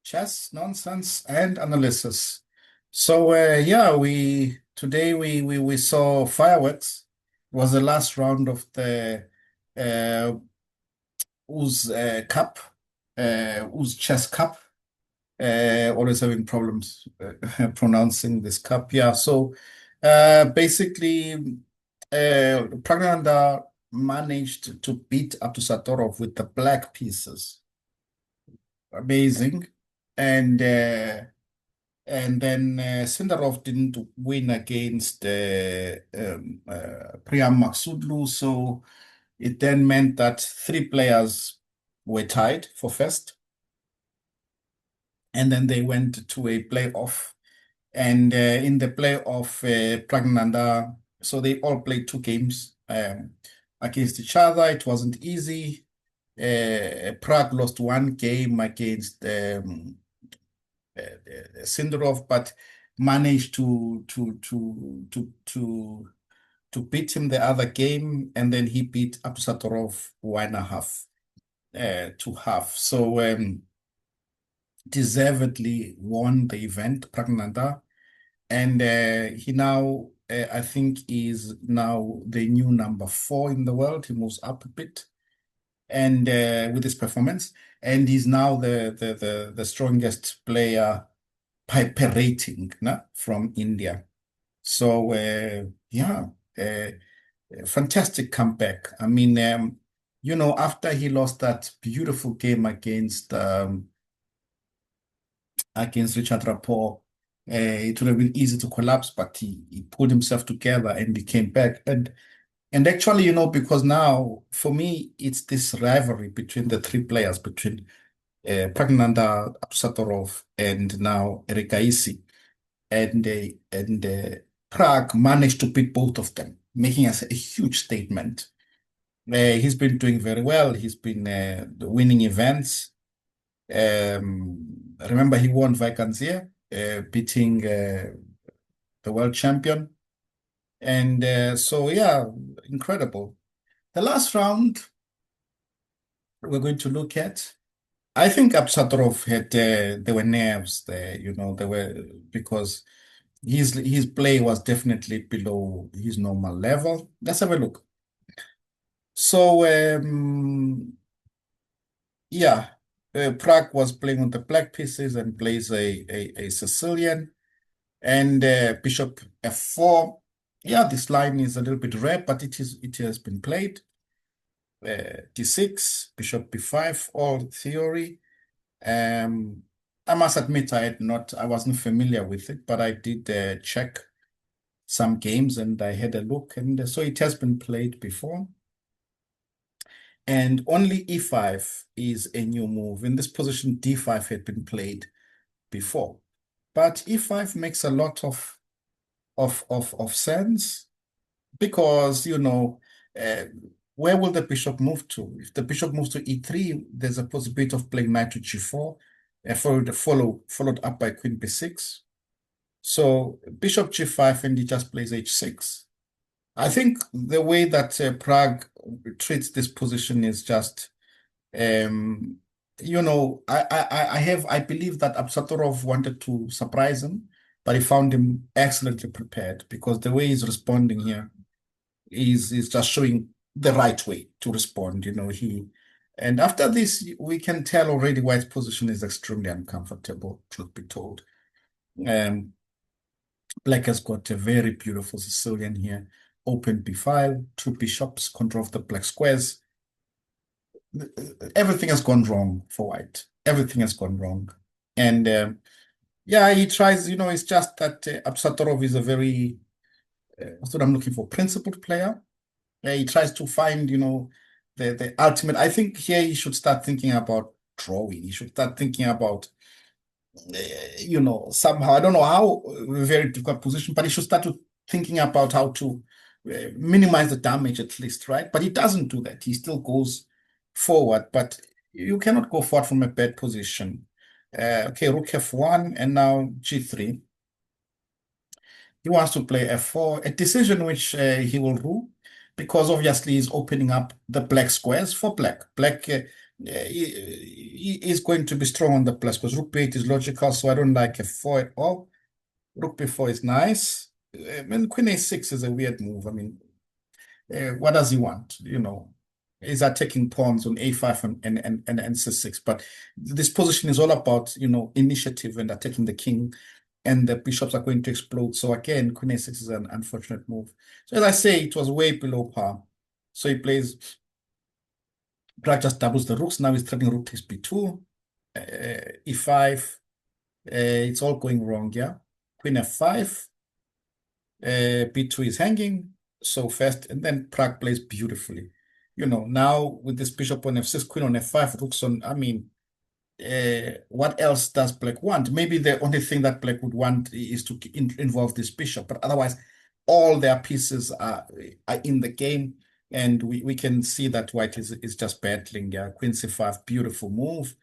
chess, nonsense, and analysis. So yeah, we today we saw fireworks. It was the last round of the uh, Cup, UzChess Cup. Always having problems pronouncing this cup. Yeah, so basically, Praggnanandha managed to beat Abdusattorov with the black pieces. Amazing. And and then Sindarov didn't win against Priyam Maksudlu, so it then meant that three players were tied for first, and then they went to a playoff. And in the playoff, Praggnanandha, so they all played two games against each other. It wasn't easy. Prague lost one game against Sindarov, but managed to beat him the other game, and then he beat Abdusattorov 1.5 to half. So deservedly won the event, Praggnanandha, and he now I think is now the new number 4 in the world. He moves up a bit, and with his performance, and he's now the strongest player per rating, from India. So yeah, fantastic comeback. I mean, after he lost that beautiful game against Richard Rapport, it would have been easy to collapse, but he pulled himself together and he came back. And actually, because now for me, it's this rivalry between the three players, between Praggnanandha, Abdusattorov, and now Erikaisi. And Prague managed to beat both of them, making us a huge statement. He's been doing very well. He's been winning events. Remember, he won Vacanzier, beating the world champion. And so, yeah, incredible. The last round we're going to look at, I think Abdusattorov had, there were nerves there, there were, because his play was definitely below his normal level. Let's have a look. So, yeah, Prague was playing on the black pieces and plays a Sicilian, and bishop f4. Yeah, this line is a little bit rare, but it has been played. D6, bishop b5, all theory. I must admit I wasn't familiar with it, but I did check some games and I had a look, and so it has been played before. And only e5 is a new move. In this position, d5 had been played before, but e5 makes a lot of sense because where will the bishop move to? If the bishop moves to e3, there's a possibility of playing knight to g4, followed up by queen b6. So bishop g5, and he just plays h6. I think the way that Prague treats this position is just, I believe that Abdusattorov wanted to surprise him, but he found him excellently prepared because the way he's responding here is just showing the right way to respond. And after this, we can tell already why his position is extremely uncomfortable, truth be told. Black has got a very beautiful Sicilian here. Open b5, two bishops, control of the black squares. Everything has gone wrong for white. Everything has gone wrong. And yeah, he tries, it's just that Abdusattorov is a very, what's what I'm looking for, principled player. He tries to find, the ultimate. I think here he should start thinking about drawing. He should start thinking about, somehow, I don't know how, very difficult position, but he should start thinking about how to minimize the damage at least, right? But he doesn't do that. He still goes forward, but you cannot go forward from a bad position. Okay, rook f1 and now g3. He wants to play f4, a decision which he will rule because obviously he's opening up the black squares for black. Black he is going to be strong on the plus because rook b8 is logical, so I don't like f4 at all. Rook b4 is nice. And queen a6 is a weird move. I mean, what does he want? He's attacking pawns on a5 and c6. But this position is all about, initiative and attacking the king, and the bishops are going to explode. So again, queen a6 is an unfortunate move. So as I say, it was way below par. So he plays, Bragg just doubles the rooks. Now he's threatening rook takes b2, e5. It's all going wrong, yeah. Queen f5, b2 is hanging. So first, and then Pragg plays beautifully. Now with this bishop on f6, queen on f5, rooks on, I mean, what else does Black want? Maybe the only thing that Black would want is to involve this bishop, but otherwise, all their pieces are in the game, and we can see that White is just battling. Yeah, Queen c5, beautiful move,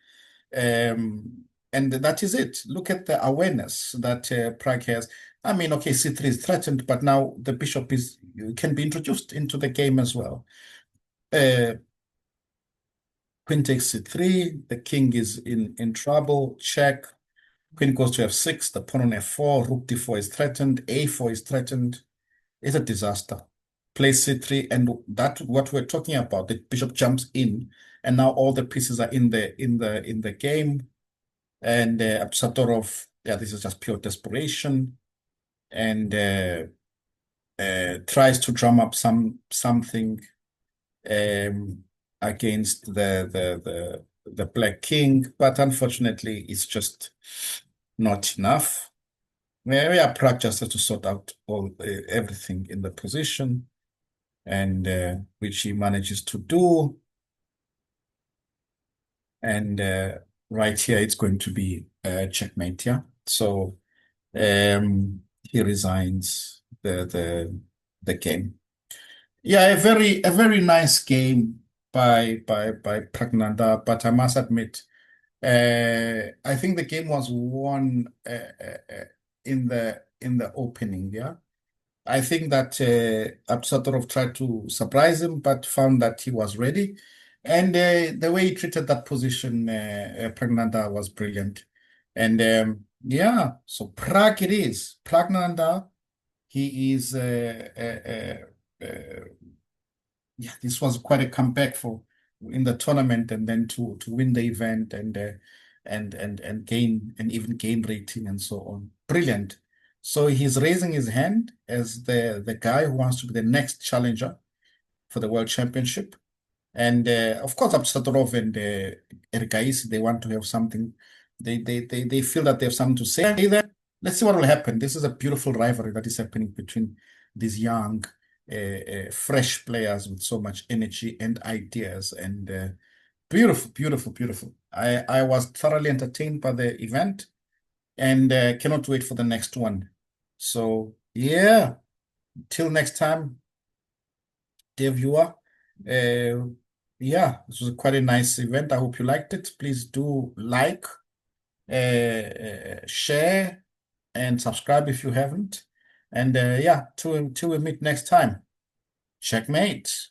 and that is it. Look at the awareness that Pragg has. I mean, okay, c3 is threatened, but now the bishop can be introduced into the game as well. Queen takes c3, the king is in trouble, check. Queen goes to f6, the pawn on f4, rook d4 is threatened, a4 is threatened. It's a disaster. Plays c3, and that's what we're talking about. The bishop jumps in, and now all the pieces are in the game. And Abdusattorov, yeah, this is just pure desperation, and tries to drum up something against the Black King, but unfortunately, it's just not enough. Yeah, Pragg just has to sort out everything in the position, and which he manages to do. And right here, it's going to be checkmate. Yeah, so he resigns the game. Yeah, a very nice game by Praggnanandha, but I must admit, I think the game was won in the opening. Yeah, I think that Abdusattorov tried to surprise him, but found that he was ready, and the way he treated that position, Praggnanandha, was brilliant. And yeah, so Pragg it is. Praggnanandha, he is yeah, this was quite a comeback for in the tournament, and then to win the event, and gain and even gain rating and so on. Brilliant. So he's raising his hand as the guy who wants to be the next challenger for the World Championship. And of course, Abdusattorov and Ergais, they want to have something. They feel that they have something to say there. Let's see what will happen. This is a beautiful rivalry that is happening between these young, fresh players with so much energy and ideas. And beautiful, beautiful, beautiful. I was thoroughly entertained by the event, and cannot wait for the next one. So yeah, till next time, dear viewer. Yeah, this was quite a nice event. I hope you liked it. Please do like, share, and subscribe if you haven't. And yeah, till we meet next time. Checkmate.